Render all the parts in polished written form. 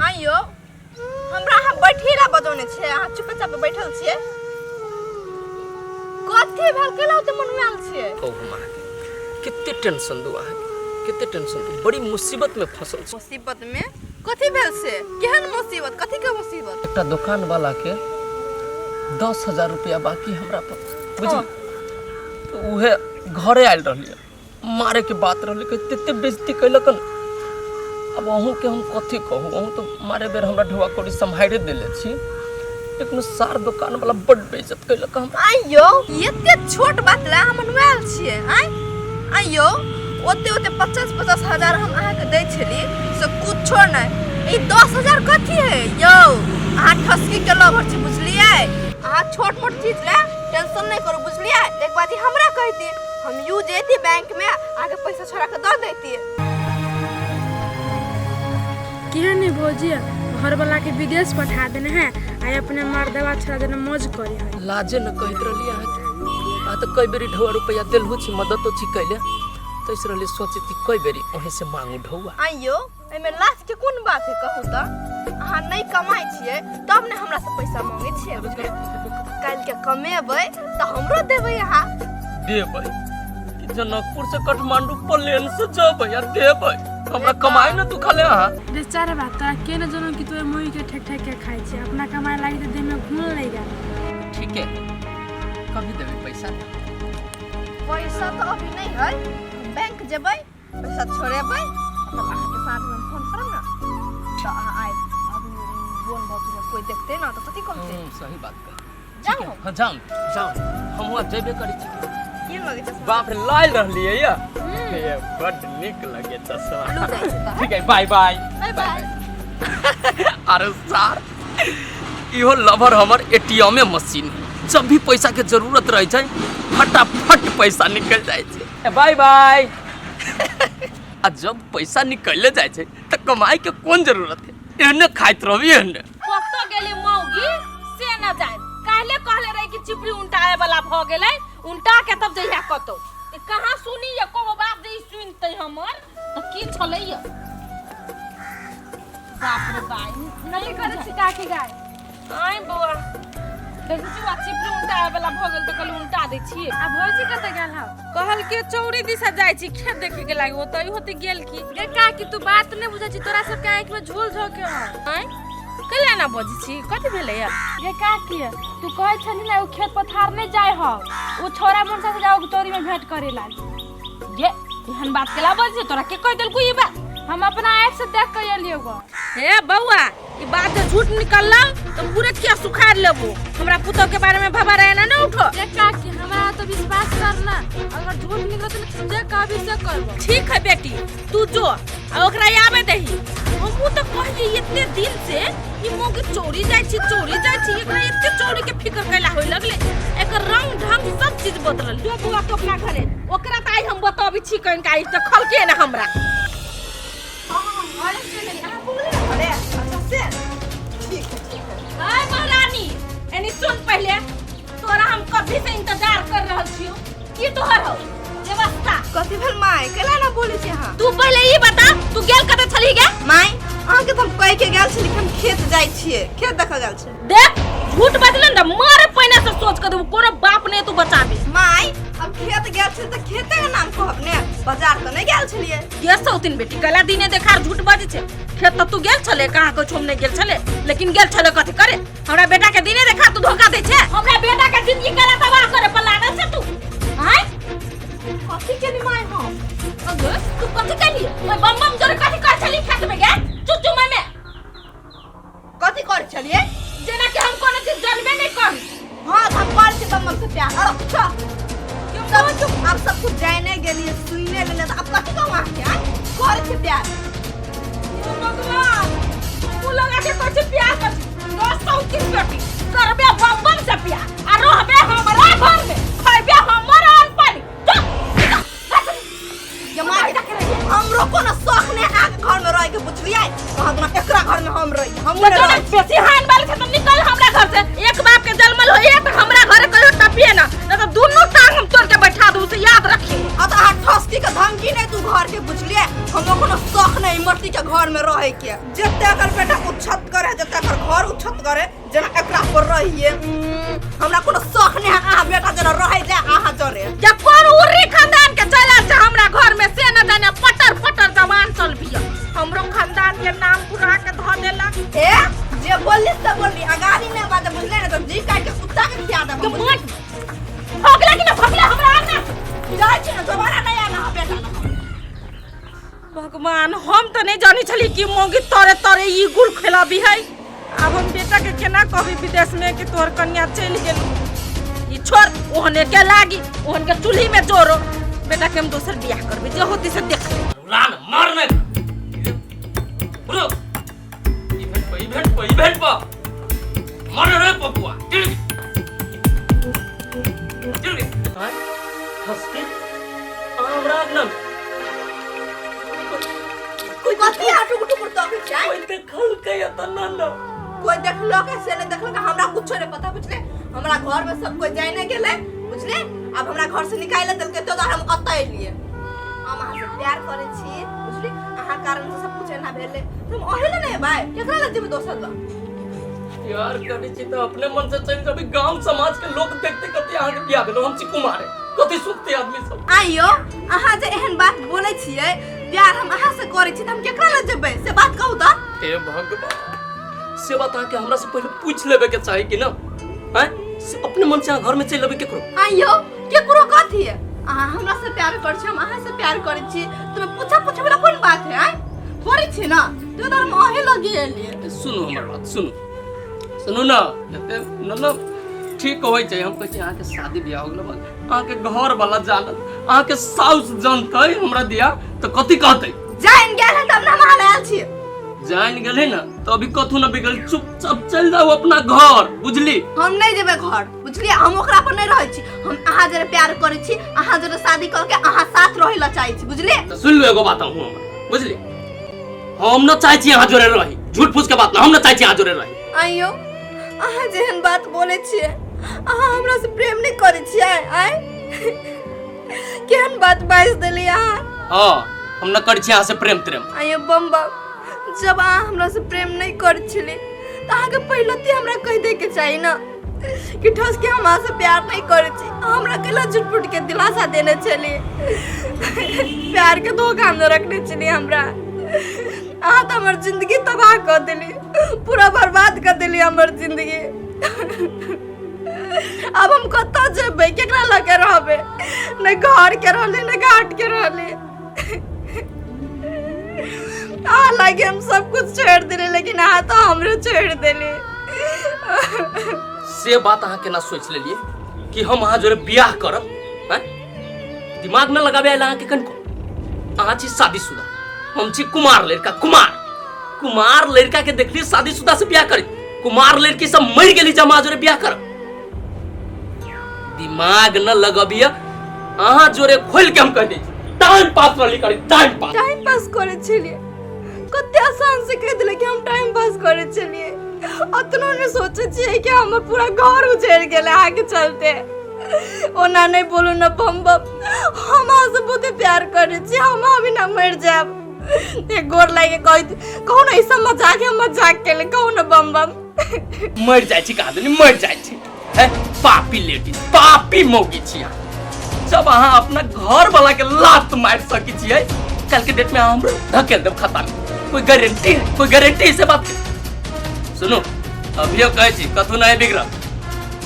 आइयो हमरा हम बैठीला बजौने छे अहाँ चुपचाप बैठल छिए कथि भेल केला त मन में आल छिए ओ मां कितने टेंशन दुआ है कितने टेंशन दु बड़ी मुसीबत में फसल छी मुसीबत में कथि भेल से केहन मुसीबत कथि के मुसीबत एकटा दुकान वाला के 10,000 रुपया बाकी हमरा पर बुझी तो उहे घरे आइल रहलिए मारे के बात रहले के तते बेइज्जती कैलकन अब अहू के हम कथि कहू अहू तो मारे बेर हमरा ढुआ कोड़ी संभाइरे देले छी लेकिन सार दुकान वाला बड़ बेइज्जत कैलक हम आइयो एते छोट बात ला हम अनुआल छिए आइयो ओते 50 हजार हम अहाँ के दै छली से कुछो नै ई 10,000 कथि है यो अहाँ ठसकी के लवर छी बुझलिए अहाँ छोट मोट चीज ला टेंशन नहीं करो बुझलिए एक बात हमरा कहती हम यू जेती बैंक में आगे पैसा छोड़ा के दे देती केहन भौजी घर वाला के विदेश पठा देने हैं आ अपने मर्दवा छोड़ा देने मौज करे है लाजे न कहत रहलिए आ तो कई बेरी ढुआ रुपया देलहु छी मदद तो छी कैले तो इस रहले सोचती कई बेरी ओहे से मांगू ढुआ आइयो एमे लास्ट के कोन बात है कहू त अहाँ नहीं कमाई छिए तब ने हमरा से पैसा मांगे छिए काल के कमेबै त हमरो देबै अहाँ देबै कि जनकपुर से काठमांडू प्लेन से जबै या देबै हमरा कमाई न तू खाले हां बेचारा बात तोरा के न जनो कि तोए मोई के ठक ठक के खाइ छी अपना कमाई लागी त दिन में घूम लेगा ठीक है कभी देबै पैसा पैसा तो अभी नहीं है बैंक जेबै पैसा छोड़ेबै तब अहाँ के साथ में फोन करब ना तो अहाँ आइ अभी बोन बात में कोई देखते ना तो कथि कहते सही बात कह जाओ हां जाओ हम हुआ जेबे करी छी केन लगे छ बाप रे लाइल रहलिए या ये बड निक लगे चश्मा ठीक है बाय बाय अरे सर इहो लवर हमर एटीएम मशीन जब भी पैसा के जरूरत रह जाए फटाफट पैसा निकल जाए छे बाय बाय आ जब पैसा निकल जाए छे त कमाई के कोन जरूरत है एहने खाइत रहबी एहने कतो गेली मौगी से न जाय काहे कहले रही कि चिपरी उल्टाए वाला भ गेलै उल्टा के तब जइया कतो त कहां सुनी ये को बात दे सुनतै हमर त की छलै ये बाप रे बाई नहीं करे छी काकी गाय आइ बुआ देखि छी चिपरी उल्टाए वाला भ गेल त कल उल्टा दै छी आ भौजी कत गेल ह कहल के चौरी दिशा जाय छी खेत देखे के लागि ओतै होते गेल की गे काकी तू बात नहीं बुझै छी तोरा सब के आंख में झोल झोके ह आइ कला ना बजै छी कथि भेलै या गे काकी तू कहै छली ना उ खेत पथार नहीं जाय ह उ छोरा मनसा से जाओ चोरी में भेंट करे लागी गे एहन बात केला बजै तोरा के कह देलकू ई बात हम अपना आंख से देख के एलियो गो हे बउआ ई बात जे झूठ निकलला तो पूरे क्या सुखाड़ लेबो हमरा पुतो के बारे में भबा रहना न उठो गे काकी हमरा तो विश्वास करना अगर झूठ निकलत त जे कहबी से करबो ठीक है बेटी तू जो आ ओकरा आवे दही हमहू तो कहली इतने दिन से ई मोगे चोरी जाय छी एकरा इतने चोरी के फिकर कैला होय लगले एकर रंग ढंग सब चीज बदलल जो बुआ तो अपना घरे ओकरा त आई हम बताबी छी कन का त खलके ना हमरा अरे चले अहाँ बोले अरे अच्छा से ठीक है हाय महारानी एनी सुन पहले तोरा हम कभी से इंतजार कर रहल छियो की तोहर हो व्यवस्था कथि भेल माय केला ना बोले छी अहाँ तू पहले ई बता तू गेल कते छली गे माय अहाँ के हम कह के गेल छी हम खेत जाय छिए खेत देखा गेल छी देख झूठ बजलन त मारे पहिने से सोच के देबो कोनो बाप ने तू बचाबे माय अब खेत गेल छी त खेते के नाम कहब ने बाजार त नहीं गेल छलिए ये सौतिन बेटी कला दिने देखार झूठ बाजे छे खेत त तू गेल छले कहां को छोम नहीं गेल छले लेकिन गेल छले कथि करे हमरा बेटा के दिने देखा तू धोखा दे छे हमरा बेटा के जिंदगी करा तबाह करे पर लागल छे तू हाय कथि के माय हो अगर तू कथि के लिए मैं बम बम जोर कथि कर छली खेत में गे चुचु में कथि कर छलिए जेना कि हम कोनो चीज जानबे नहीं कर हां हम कर के बम से प्यार अच्छा सब चुप आप सब कुछ जाने गेलिए सुनने लेले त अब कथि कहू अहाँ के कर के प्यार ओ भगवान तू लगा के कुछ प्यार कर दोस्तों की बेटी करबे बम बम से प्यार आ रहबे हमरा घर में खाइबे हमर अन्न पानी जमाई हमरो कोनो शौक ने आके घर में रह के बुझलिए कहां ना एकरा घर में हम रही हम तो बेसी हान वाले से तो निकल हमरा घर से एक बाप के जन्मल होइए त हमरा घर कहियो टपिए ना तो दोनों टांग हम तोड़ के बैठा दूं से याद रखी। अतः ठस्की के धमकी नहीं तू घर के बुझलिए। हम कोनो शौक नहीं मट्टी के घर में रहे के। जते अगर बेटा उच्छत करे जते अगर घर उच्छत करे जना एकरा पर रहिए। हमरा कोनो शौक नहीं है आ बेटा जना रहे जा आहा जरे। या कोन उरी खानदान के चला जा हमरा घर में से न जाने पटर पटर जवान चल बिया। हमरो खानदान के नाम पूरा के ध देला। ए जे बोलली त बोलली अगाड़ी नहीं बात बुझले ना तो जी काट के कुत्ता के खिया दे। के मत भगला कि न भगला हमरा आना जाय छी ना दोबारा नहीं आना बेटा। भगवान हम तो नहीं जानी छली कि मोगी तोरे तोरे ई गुल खेला भी है। अब हम बेटा के केना कहबी विदेश में कि तोर कन्या चल गेल। ई छोड़ ओहने के लागी ओहन के चूल्ही में जोरो। बेटा के हम दोसर बियाह करबे जे होती से देख ले। लान मारने ब्रो इवेंट पर मार रे पपुआ चिल हां हस्ती हमरा नाम कोई कथि आटू गुटू पर तो के जाय। कोई देखल के तना न कोई देखलो के से नहीं देखलो के हमरा कुछ नहीं पता बुझले। हमरा घर में सब कोई जाय नहीं गेले बुझले। अब हमरा घर से निकाल देल के तो हम अत्ता एलिए। हम अहाँ से प्यार करे छी बुझली। अहाँ कारण से सब कुछ ना भेले तुम ओहिले नहीं भाई केकरा लग जेबे दोसर ला। यार कभी छी तो अपने मन से चल जब गांव समाज के लोग देखते कहते आगे के बियाह भेलो हम छी कुमार है कथि सुनते आदमी सब। आइयो अहाँ जे एहन बात बोले छिए प्यार हम अहाँ से करे छी त हम केकरा लग जेबे से बात कहू त। हे भगवान से बता के हमरा से पहले पूछ लेबे के चाही कि ना हैं से अपने मन से घर में चल लेबे केकरो। आइयो केकरो कथि है अहाँ हमरा से प्यार कर छी हम अहाँ से प्यार करे छी तुम्हें पूछा पूछे वाला कोन बात है। आइ करे छी ना तो हम ओहे लगे एलिए। सुनो हमर बात सुनो ना जते न ठीक होय छै। हम कहै छी अहाँ के शादी बियाह हो गेल अहाँ के घर वाला जानत अहाँ के साउस जानतै हमरा दिया तो कथि कहतै। जान गेल है तब ना हम आयल छी। जान गेलै ना तो अभी कथु न बिगल चुपचाप चल जाओ अपना घर बुझली। हम नहीं जेबे घर बुझली। हम ओकरा पर नहीं रहै छी। हम अहाँ जरे प्यार करे छी अहाँ जरे शादी क के अहाँ साथ रहै ला चाहै छी बुझली। तो सुन लो एगो बात हम बुझली। हम न चाहै छी अहाँ जोरे रही झूठ फूस के बात ना हम न चाहै छी अहाँ जोरे रही। आइयो अहाँ जेहन बात बोले छिए अहाँ हमरा से प्रेम नहीं करे छिए। आइ केहन बात बाइस देली अहाँ। हां हम न कर छी अहाँ से प्रेम प्रेम। आइयो बम्बा जब अहाँ हमरा से प्रेम नहीं करे छिली त अहाँ के पहले ती हमरा कह दे के चाहिए ना कि ठस के हम अहाँ से प्यार नहीं करे छी। हमरा केला झूठ के दिलासा देने चली प्यार के धोखा में रखने चली हमरा। अहाँ तो हमर जिंदगी तबाह कर देली पूरा बर्बाद कर देली हमर जिंदगी। अब हम कत्ता जेबै केकरा लगे रहबे न घर के रहले न घाट के रहले। आ लगे हम सब कुछ छोड़ देले लेकिन आ तो हमरे छोड़ देले। से बात अहाँ के ना सोच लेलिए कि हम अहाँ जोरे बियाह करब हैं दिमाग में लगाबे आइला अहाँ के कनको। अहाँ छी शादीशुदा हम छी कुमार लड़का कुमार लड़का के देखली शादीशुदा से बियाह करी। कुमार लड़की सब मर गेली जब अहाँ जोरे बियाह करब। दिमाग न लगबिया अहाँ जोरे खोल के हम कह दै टाइम पास वाली करी टाइम पास करे छलिए। कते आसान से कह दिले कि हम टाइम पास करे छलिए। अतनो ने सोचे छिए कि हमर पूरा घर उजड़ गेले आगे चलते। ओना नहीं बोलू न बम हम अहाँ से बहुत प्यार करे छी हम अभी ना मर जाब। एक गोर लागे कहू न ऐसा मजाक के ले कहू न बम मर जाय छी का आदमी मर जाय छी है पापी लेडीज पापी मौगी छी। जब अहाँ अपना घर वाला के लात मार सकी छिए कल के डेट में हम धकेल देब खाता में कोई गारंटी से बात सुनो अभियो कहे छी कथु नहीं बिगड़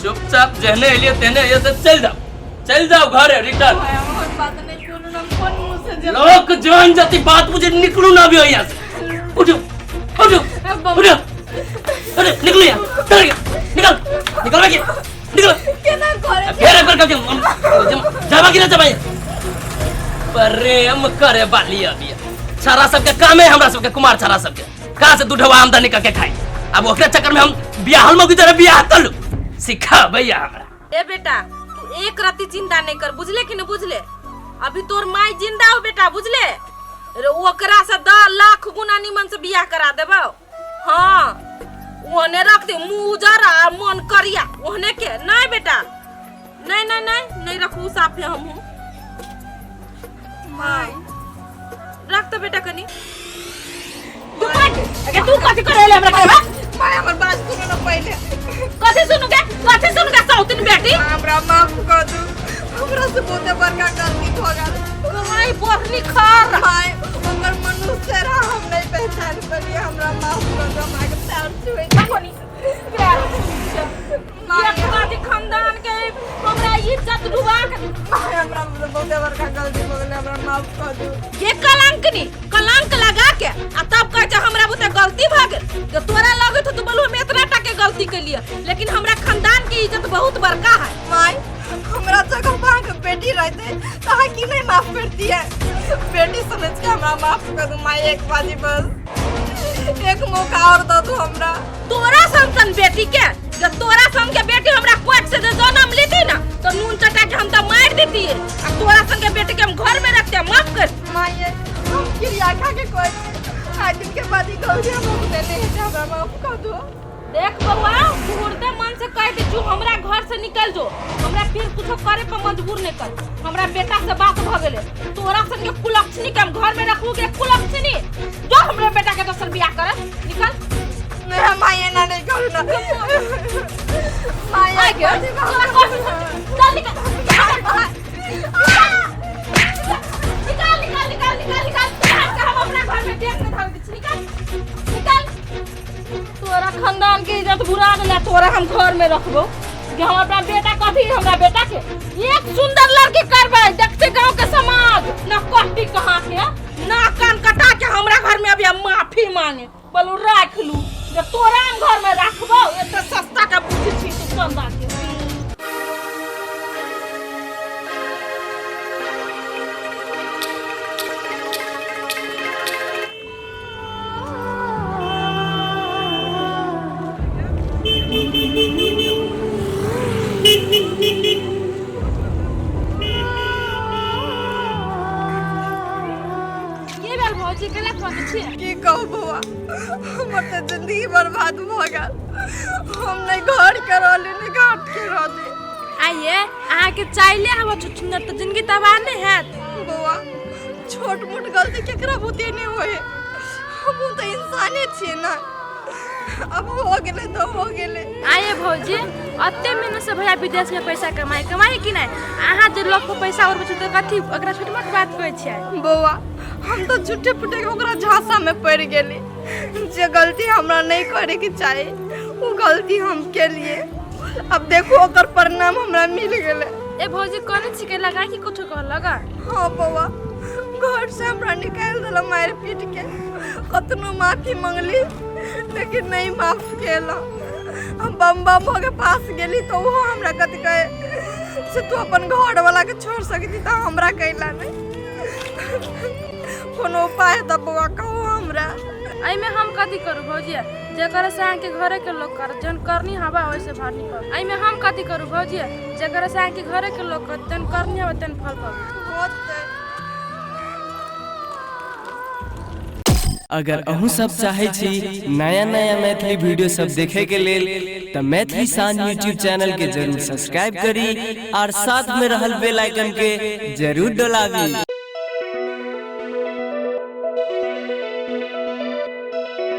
चुपचाप जहने एलिए तेने ऐसे चल जाओ घर रिटर्न। लोग जान जाती बात मुझे निकलू ना भी हो यहाँ से। उठो अरे निकलो यहाँ निकल प्रेम करे बाली अभी छारा सबके काम है हमरा सबके कुमार छारा सबके कहाँ से दूधवा आमदनी करके खाई। अब ओकरे चक्कर में हम बियाह में की तरह बियाह कर लू सिखा भैया हमरा। ए बेटा तू एक राती चिंता नहीं कर बुझले कि न बुझले। अभी तोर माई जिंदा हो बेटा बुझले। ओकरा से 10 लाख गुना निमन से बियाह करा देबो। हां ओने रख दे मुंह उजरा मन करिया ओने के नहीं बेटा नहीं रखू साफे हम माय रख तो बेटा कनी तू कथी करे हमरा करबा माय हमर बात सुनो ना पहले कथी सुनुगे सौतिन बेटी हमरा माफ कर दो हमरा से बहुते बड़का गलती हो गल कमाई बोखनी खार माय हमर मनुष्य रहा हम नहीं पहचान पाली हमरा माफ कर दो माय के पैर छुए कोनी ये बात खानदान के हमरा इज्जत डुबा के माय हमरा बहुते बड़का गलती हो गल हमरा माफ कर दो ये कलंक लगा के आ तब कह जे हमरा बहुते गलती भ गेल तो तोरा लगे तो तू बोलू हम इतना टके गलती के लिए लेकिन हमरा खानदान की इज्जत बहुत बड़का है माय हमरा जगह वहाँ के बेटी रहते तो हाँ की नहीं माफ करती है बेटी समझ के हमरा माफ कर दो माय एक बाजी बस एक मौका और दो तू हमरा तोरा संसन बेटी के जब तोरा सन के बेटी हमरा कोर्ट से जन्म लेती ना तो नून चटा के हम तो मार देती है और तोरा सन के बेटी के हम घर में रखते माफ कर माय हम क्रिया खा के कोई आज दिन के बाद ही गौरी हम देने है हमरा माफ कर दो देख बउआ मुहूर्ते मन से कह दे तू हमरा घर से निकल जो हमरा फिर कुछ करे पे मजबूर नहीं कर हमरा बेटा से बात भ गेले तोरा सन के कुलक्षणी के हम घर में रखू के कुलक्षणी जो हमरा बेटा के दोसर बियाह करे निकल मेरा माय ना नहीं करू ना माय आ गया चल निकल हम अपना घर में देख के धर दी निकल तोरा खानदान के इज्जत बुरा गेला तोरा हम घर में रखबो कि हम अपना बेटा कथी हमरा बेटा के एक सुंदर लड़की करबे देखते गांव के समाज ना कोटी कहां के ना कान कटा के हमरा घर में अभी हम माफी मांगे बोलू राख लू जब तोरा हम घर में रखबो एते सस्ता का बुद्धि छी तू चंदा के की कहू बुआ हमर तो जिंदगी बर्बाद भ गेल हम नहीं घर के रहली नहीं घाट के रहली आइए अहाँ के चाइले हम सुंदर तो जिंदगी तबाह नहीं है बुआ छोट मोट गलती केकरा बुते नहीं होए हम तो इंसाने छिए ना अब हो गेले तो हो गेले आइए भौजी अत्ते मेहनत से भैया विदेश में पैसा कमाई कि नहीं अहाँ जो लोग को पैसा और बचत कथी ओकरा छोट मोट बात कहै छियै बुआ हम तो झूठे पुटे ओकरा झांसा में पड़ गेली जे गलती हमरा नहीं करे के चाहे वो गलती हम के लिए अब देखो ओकर परिणाम हमरा मिल गेले ए भौजी कोन छिके लगा कि कुछ कह लगा हां बुआ घर से हमरा निकाल देला मार पीट के कतनो माफी मांगली लेकिन नहीं माफ केला हम बम हो के पास गेली तो वो हमरा कथि कहे से तू अपन घर वाला के छोड़ सकती त हमरा कहला नहीं कोनो उपाय त बुआ कहो हमरा आई में हम कथी करू भौजी जकर से आके घरे के लोग कर जन करनी हवा वैसे भरनी पर आई में हम कथी करू भौजी जकर से आके घरे के लोग कर जन करनी हवा तन फल पर अगर अहू सब चाहे छी नया नया मैथिली वीडियो सब देखे के लेल त मैथिली साँझ यूट्यूब चैनल के जरूर सब्सक्राइब करी और साथ में रहल बेल आइकन के जरूर दबावी।